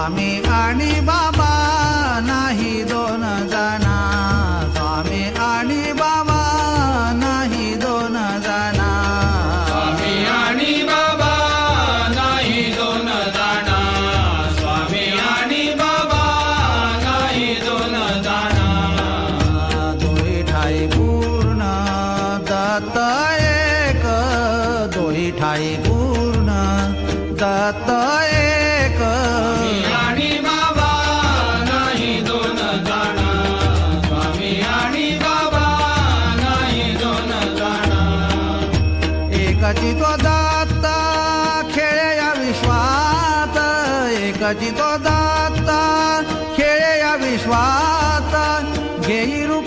स्वामी आणि बाबा नाही दोन जना, स्वामी आणि बाबा नाही दोन जना, स्वामी आणि बाबा नाही दोन जना, स्वामी आणि बाबा नाही दोन जना. दोही ठाई पूर्ण दत्त एक, दोही ठाई पूर्ण दत्त एक. स्वामी आणि बाबा नाही दोन जना, स्वामी आणि बाबा नाही दोन जना. एकाची तो दाता खेळे या विश्वात, एकाची तो दाता खेळे या विश्वात. घेई रूप